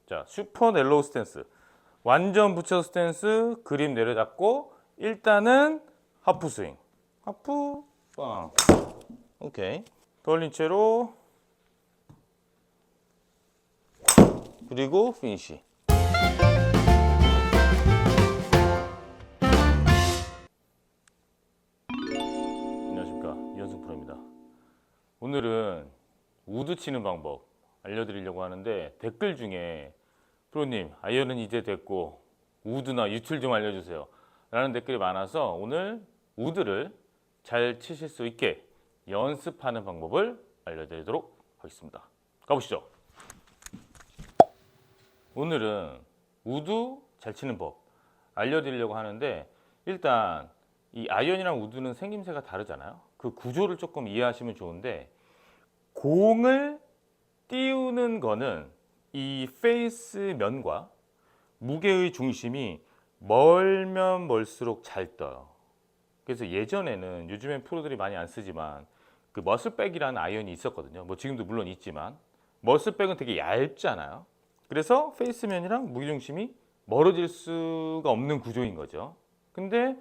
자, 슈퍼 넬로우 스탠스. 완전 붙여 스탠스, 그립 내려잡고 일단은 하프 스윙. 하프 빵. 오케이. 돌린 채로 그리고 피니시. 안녕하십니까, 이현승 프로입니다. 오늘은 우드 치는 방법 알려드리려고 하는데, 댓글 중에 프로님 아이언은 이제 됐고 우드나 유틸 좀 알려주세요 라는 댓글이 많아서 오늘 우드를 잘 치실 수 있게 연습하는 방법을 알려드리도록 하겠습니다. 가보시죠. 오늘은 우드 잘 치는 법 알려드리려고 하는데, 일단 이 아이언이랑 우드는 생김새가 다르잖아요. 그 구조를 조금 이해하시면 좋은데, 공을 띄우는 거는 이 페이스 면과 무게의 중심이 멀면 멀수록 잘 떠요. 그래서 예전에는, 요즘엔 프로들이 많이 안 쓰지만 그 머슬백이라는 아이언이 있었거든요. 뭐 지금도 물론 있지만 머슬백은 되게 얇잖아요. 그래서 페이스면이랑 무게중심이 멀어질 수가 없는 구조인 거죠. 근데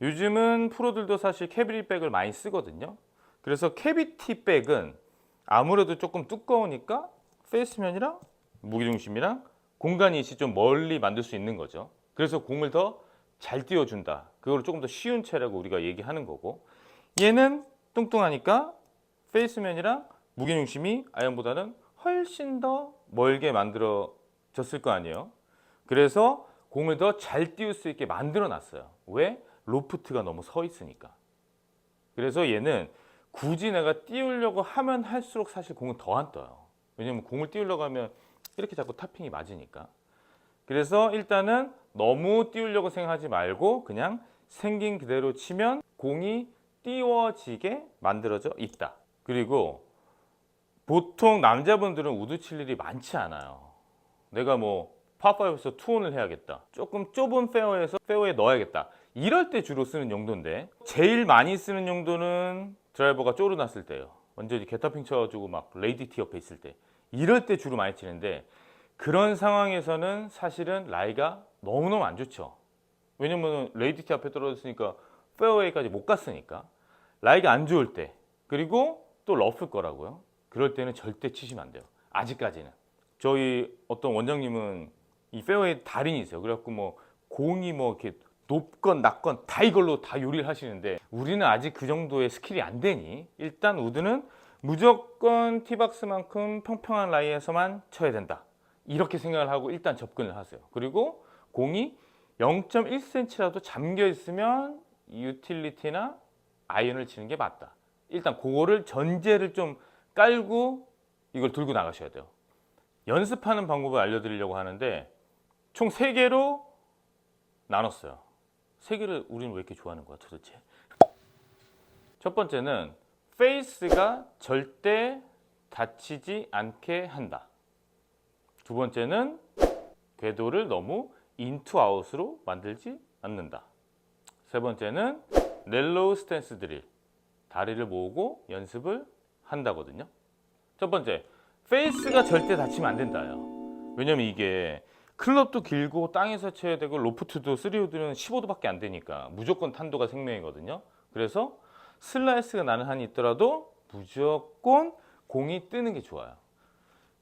요즘은 프로들도 사실 캐비티백을 많이 쓰거든요. 그래서 캐비티백은 아무래도 조금 두꺼우니까 페이스면이랑 무게중심이랑 공간 이시 좀 멀리 만들 수 있는 거죠. 그래서 공을 더 잘 띄워준다. 그걸 조금 더 쉬운 채라고 우리가 얘기하는 거고, 얘는 뚱뚱하니까 페이스면이랑 무게중심이 아이언보다는 훨씬 더 멀게 만들어졌을 거 아니에요. 그래서 공을 더 잘 띄울 수 있게 만들어 놨어요. 왜? 로프트가 너무 서 있으니까. 그래서 얘는 굳이 내가 띄우려고 하면 할수록 사실 공은 더 안 떠요. 왜냐면 공을 띄우려고 하면 이렇게 자꾸 타핑이 맞으니까. 그래서 일단은 너무 띄우려고 생각하지 말고 그냥 생긴 그대로 치면 공이 띄워지게 만들어져 있다. 그리고 보통 남자분들은 우드 칠 일이 많지 않아요. 내가 뭐 파5에서 투혼을 해야겠다, 조금 좁은 페어에서 페어에 넣어야겠다, 이럴 때 주로 쓰는 용도인데, 제일 많이 쓰는 용도는 드라이버가 쪼르났을 때예요. 완전히 개타핑 쳐가지고 막 레이디 티 옆에 있을 때, 이럴 때 주로 많이 치는데, 그런 상황에서는 사실은 라이가 너무너무 안 좋죠. 왜냐면 레이디 티 앞에 떨어졌으니까 페어웨이까지 못 갔으니까. 라이가 안 좋을 때, 그리고 또 러프일 거라고요. 그럴 때는 절대 치시면 안 돼요. 아직까지는. 저희 어떤 원장님은 이 페어웨이 달인이세요. 그래갖고 뭐 공이 뭐 이렇게 높건 낮건 다 이걸로 다 요리를 하시는데, 우리는 아직 그 정도의 스킬이 안 되니 일단 우드는 무조건 티박스만큼 평평한 라이에서만 쳐야 된다, 이렇게 생각을 하고 일단 접근을 하세요. 그리고 공이 0.1cm라도 잠겨 있으면 유틸리티나 아이언을 치는 게 맞다. 일단 그거를 전제를 좀 깔고 이걸 들고 나가셔야 돼요. 연습하는 방법을 알려드리려고 하는데, 총 3개로 나눴어요. 3개를 우리는 왜 이렇게 좋아하는 거야 도대체? 첫 번째는 페이스가 절대 다치지 않게 한다. 두 번째는 궤도를 너무 인투 아웃으로 만들지 않는다. 세 번째는 넬로우 스탠스 드릴, 다리를 모으고 연습을 한다거든요. 첫 번째, 페이스가 절대 다치면 안 된다요. 왜냐면 이게 클럽도 길고 땅에서 쳐야 되고 로프트도 3우드는 15도밖에 안 되니까 무조건 탄도가 생명이거든요. 그래서 슬라이스가 나는 한이 있더라도 무조건 공이 뜨는 게 좋아요.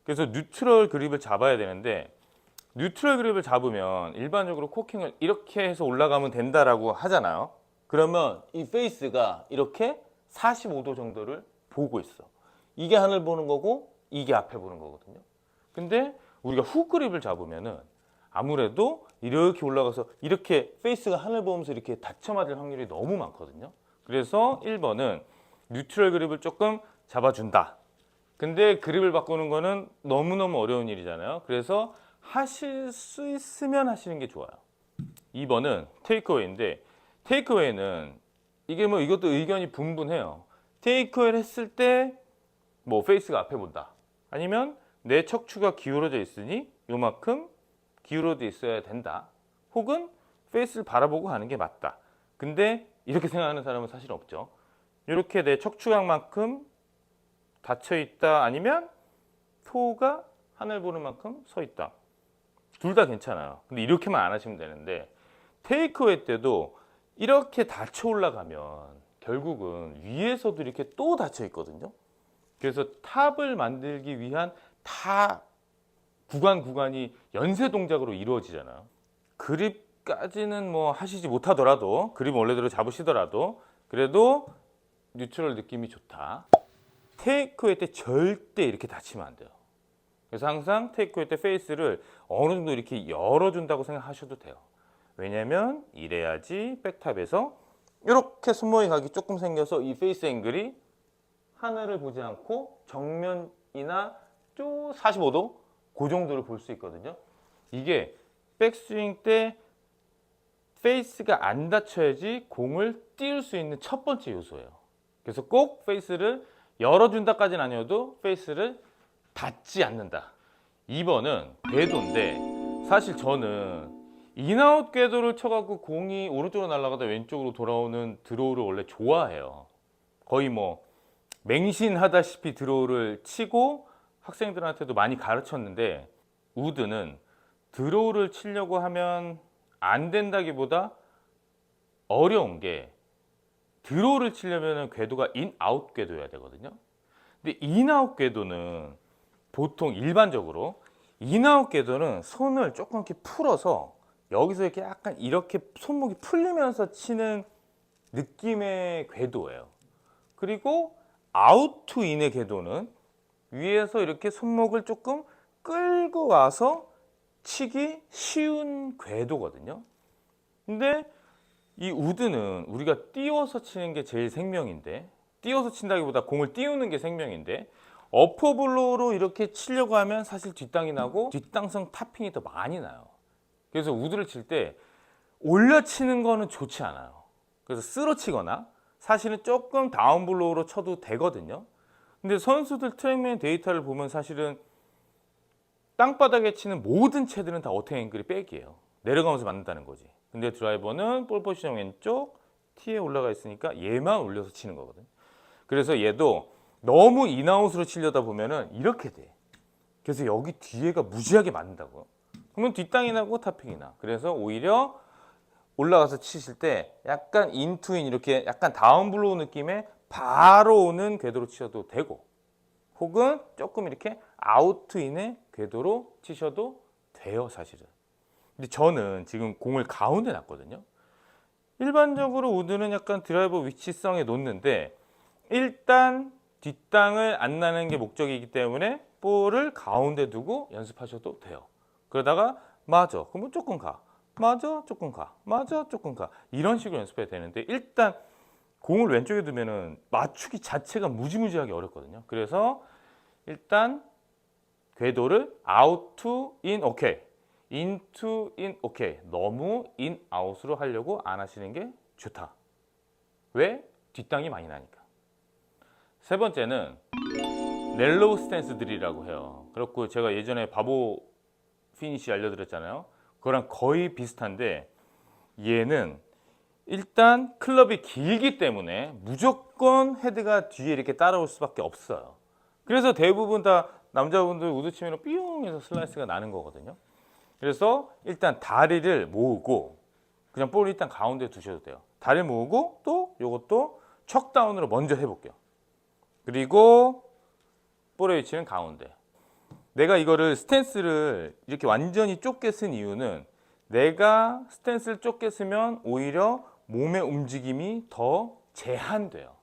그래서 뉴트럴 그립을 잡아야 되는데, 뉴트럴 그립을 잡으면 일반적으로 코킹을 이렇게 해서 올라가면 된다라고 하잖아요. 그러면 이 페이스가 이렇게 45도 정도를 보고 있어. 이게 하늘 보는 거고 이게 앞에 보는 거거든요. 근데 우리가 훅 그립을 잡으면은 아무래도 이렇게 올라가서 이렇게 페이스가 하늘 보면서 이렇게 닫혀 맞을 확률이 너무 많거든요. 그래서 1번은 뉴트럴 그립을 조금 잡아준다. 근데 그립을 바꾸는 거는 너무너무 어려운 일이잖아요. 그래서 하실 수 있으면 하시는 게 좋아요. 2번은 테이크어웨이인데, 테이크어웨이는 이게 뭐 이것도 의견이 분분해요. 테이크어웨이를 했을 때 뭐 페이스가 앞에 본다, 아니면 내 척추가 기울어져 있으니 요만큼 기울어져 있어야 된다, 혹은 페이스를 바라보고 하는 게 맞다. 근데 이렇게 생각하는 사람은 사실 없죠. 이렇게 내 척추각만큼 닫혀 있다, 아니면 토가 하늘 보는 만큼 서 있다. 둘 다 괜찮아요. 근데 이렇게만 안 하시면 되는데 테이크웨이 때도 이렇게 닫혀 올라가면 결국은 위에서도 이렇게 또 닫혀 있거든요. 그래서 탑을 만들기 위한 다 구간이 연쇄 동작으로 이루어지잖아요. 그립까지는 뭐 하시지 못하더라도, 그립 원래대로 잡으시더라도 그래도 뉴트럴 느낌이 좋다. 테이크웨이 때 절대 이렇게 닫히면 안 돼요. 그래서 항상 테이크웨이 때 페이스를 어느 정도 이렇게 열어준다고 생각하셔도 돼요. 왜냐면 이래야지 백탑에서 이렇게 손목이 각이 조금 생겨서 이 페이스 앵글이 하늘을 보지 않고 정면이나 쭉 45도 그 정도를 볼 수 있거든요. 이게 백스윙 때 페이스가 안 닫혀야지 공을 띄울 수 있는 첫 번째 요소예요. 그래서 꼭 페이스를 열어준다까지는 아니어도 페이스를 닫지 않는다. 2번은 궤도인데 사실 저는 인아웃 궤도를 쳐갖고 공이 오른쪽으로 날아가다 왼쪽으로 돌아오는 드로우를 원래 좋아해요. 거의 뭐 맹신하다시피 드로우를 치고 학생들한테도 많이 가르쳤는데 우드는 드로우를 치려고 하면 안 된다기보다 어려운 게 드로우를 치려면 궤도가 인아웃 궤도여야 되거든요. 근데 인아웃 궤도는 보통 일반적으로 인아웃 궤도는 손을 조금 이렇게 풀어서 여기서 이렇게 약간 이렇게 손목이 풀리면서 치는 느낌의 궤도예요. 그리고 아웃 투 인의 궤도는 위에서 이렇게 손목을 조금 끌고 와서 치기 쉬운 궤도거든요. 근데 이 우드는 우리가 띄워서 치는 게 제일 생명인데, 띄워서 친다기보다 공을 띄우는 게 생명인데, 어퍼블로우로 이렇게 치려고 하면 사실 뒷땅이 나고 뒷땅성 탑핑이 더 많이 나요. 그래서 우드를 칠 때 올려치는 거는 좋지 않아요. 그래서 쓸어치거나 사실은 조금 다운블로우로 쳐도 되거든요. 근데 선수들 트랙맨 데이터를 보면 사실은 땅바닥에 치는 모든 채들은 다 어택 앵글이 백이에요. 내려가면서 맞는다는 거지. 근데 드라이버는 볼 포지션 왼쪽 티에 올라가 있으니까 얘만 올려서 치는 거거든. 그래서 얘도 너무 인아웃으로 치려다 보면은 이렇게 돼. 그래서 여기 뒤에가 무지하게 맞는다고요. 그러면 뒷땅이 나고 탑핑이 나. 그래서 오히려 올라가서 치실 때 약간 인투인 이렇게 약간 다운블로우 느낌의 바로 오는 궤도로 치셔도 되고, 혹은 조금 이렇게 아웃투인의 궤도로 치셔도 돼요, 사실은. 근데 저는 지금 공을 가운데 놨거든요. 일반적으로 우드는 약간 드라이버 위치성에 놓는데 일단 뒷땅을 안 나는 게 목적이기 때문에 볼을 가운데 두고 연습하셔도 돼요. 그러다가 맞아, 그러면 조금 가, 맞아, 조금 가, 맞아, 조금 가, 이런 식으로 연습해야 되는데 일단 공을 왼쪽에 두면은 맞추기 자체가 무지무지하게 어렵거든요. 그래서 일단 궤도를 out to in 오케이, in to in 오케이, 너무 in out으로 하려고 안 하시는 게 좋다. 왜? 뒷땅이 많이 나니까. 세 번째는 넬로우 스탠스 드릴이라고 해요. 그렇고 제가 예전에 바보 피니시 알려드렸잖아요. 그거랑 거의 비슷한데 얘는 일단 클럽이 길기 때문에 무조건 헤드가 뒤에 이렇게 따라올 수밖에 없어요. 그래서 대부분 다 남자분들 우드 치면 삐용 해서 슬라이스가 나는 거거든요. 그래서 일단 다리를 모으고 그냥 볼을 일단 가운데 두셔도 돼요. 다리를 모으고 또 이것도 척다운으로 먼저 해볼게요. 그리고 볼의 위치는 가운데. 내가 이거를 스탠스를 이렇게 완전히 좁게 쓴 이유는 내가 스탠스를 좁게 쓰면 오히려 몸의 움직임이 더 제한돼요.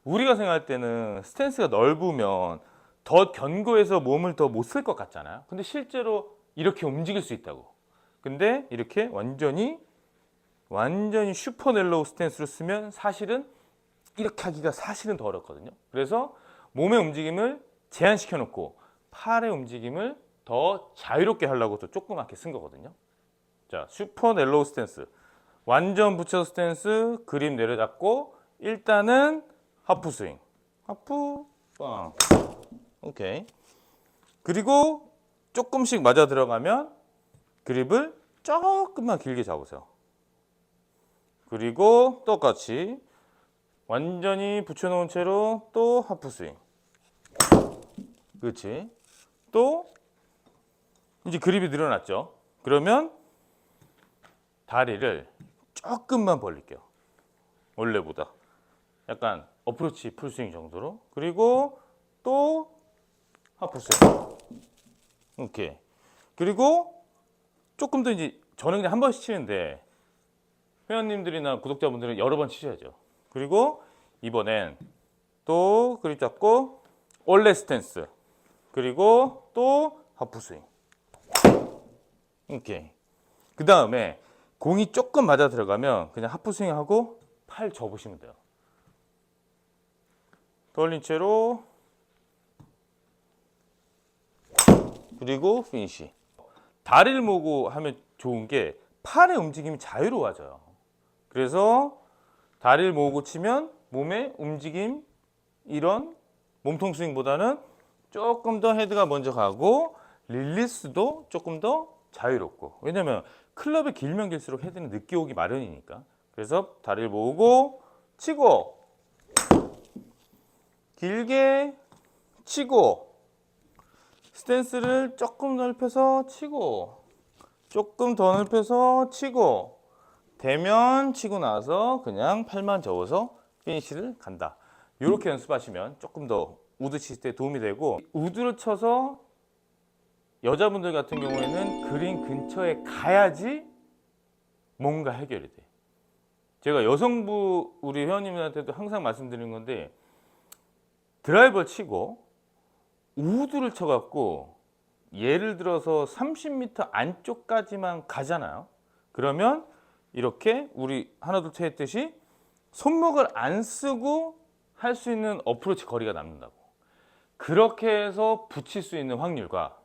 우리가 생각할 때는 스탠스가 넓으면 더 견고해서 몸을 더 못 쓸 것 같잖아요. 근데 실제로 이렇게 움직일 수 있다고. 근데 이렇게 완전히 슈퍼 넬로우 스탠스로 쓰면 사실은 이렇게 하기가 사실은 더 어렵거든요. 그래서 몸의 움직임을 제한시켜 놓고 팔의 움직임을 더 자유롭게 하려고 또 조그맣게 쓴 거거든요. 자, 슈퍼 넬로우 스탠스. 완전 붙여 스탠스, 그립 내려잡고 일단은 하프 스윙. 하프, 빵. 오케이. 그리고 조금씩 맞아 들어가면 그립을 조금만 길게 잡으세요. 그리고 똑같이 완전히 붙여놓은 채로 또 하프 스윙. 그렇지. 또 이제 그립이 늘어났죠. 그러면 다리를 조금만 벌릴게요. 원래보다. 약간 어프로치 풀스윙 정도로. 그리고 또 하프스윙. 오케이. 그리고 조금 더 이제 저는 그냥 한 번씩 치는데 회원님들이나 구독자분들은 여러 번 치셔야죠. 그리고 이번엔 또 그립 잡고 올레 스탠스. 그리고 또 하프스윙. 오케이. 그 다음에 공이 조금 맞아 들어가면 그냥 하프스윙 하고 팔 접으시면 돼요. 돌린 채로 그리고 피니시. 다리를 모으고 하면 좋은 게 팔의 움직임이 자유로워져요. 그래서 다리를 모으고 치면 몸의 움직임, 이런 몸통 스윙보다는 조금 더 헤드가 먼저 가고 릴리스도 조금 더 자유롭고. 왜냐면 클럽이 길면 길수록 헤드는 늦게 오기 마련이니까. 그래서 다리를 모으고 치고 길게 치고 스탠스를 조금 넓혀서 치고 조금 더 넓혀서 치고 대면 치고 나서 그냥 팔만 접어서 피니시를 간다. 이렇게 연습하시면 조금 더 우드 칠 때 도움이 되고, 우드를 쳐서 여자분들 같은 경우에는 그린 근처에 가야지 뭔가 해결이 돼. 제가 여성부 우리 회원님들한테도 항상 말씀드리는 건데, 드라이버를 치고 우드를 쳐갖고 예를 들어서 30m 안쪽까지만 가잖아요. 그러면 이렇게 우리 하나 둘 셋 했듯이 손목을 안 쓰고 할 수 있는 어프로치 거리가 남는다고. 그렇게 해서 붙일 수 있는 확률과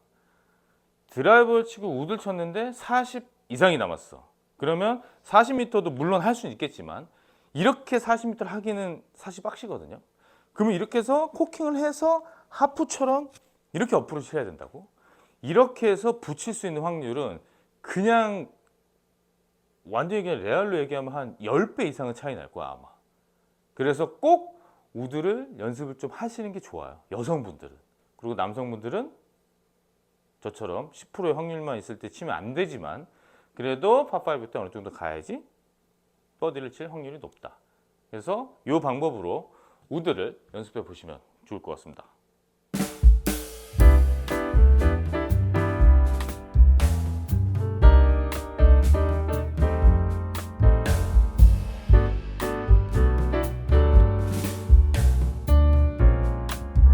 드라이버를 치고 우드를 쳤는데 40 이상이 남았어. 그러면 40m도 물론 할 수는 있겠지만 이렇게 40m를 하기는 사실 빡시거든요. 그러면 이렇게 해서 코킹을 해서 하프처럼 이렇게 어프로치 해야 된다고. 이렇게 해서 붙일 수 있는 확률은 그냥 완전히 그냥 레알로 얘기하면 한 10배 이상은 차이 날 거야 아마. 그래서 꼭 우드를 연습을 좀 하시는 게 좋아요, 여성분들은. 그리고 남성분들은 저처럼 10%의 확률만 있을 때 치면 안 되지만 그래도 파5 때 어느 정도 가야지 버디를 칠 확률이 높다. 그래서 이 방법으로 우드를 연습해 보시면 좋을 것 같습니다.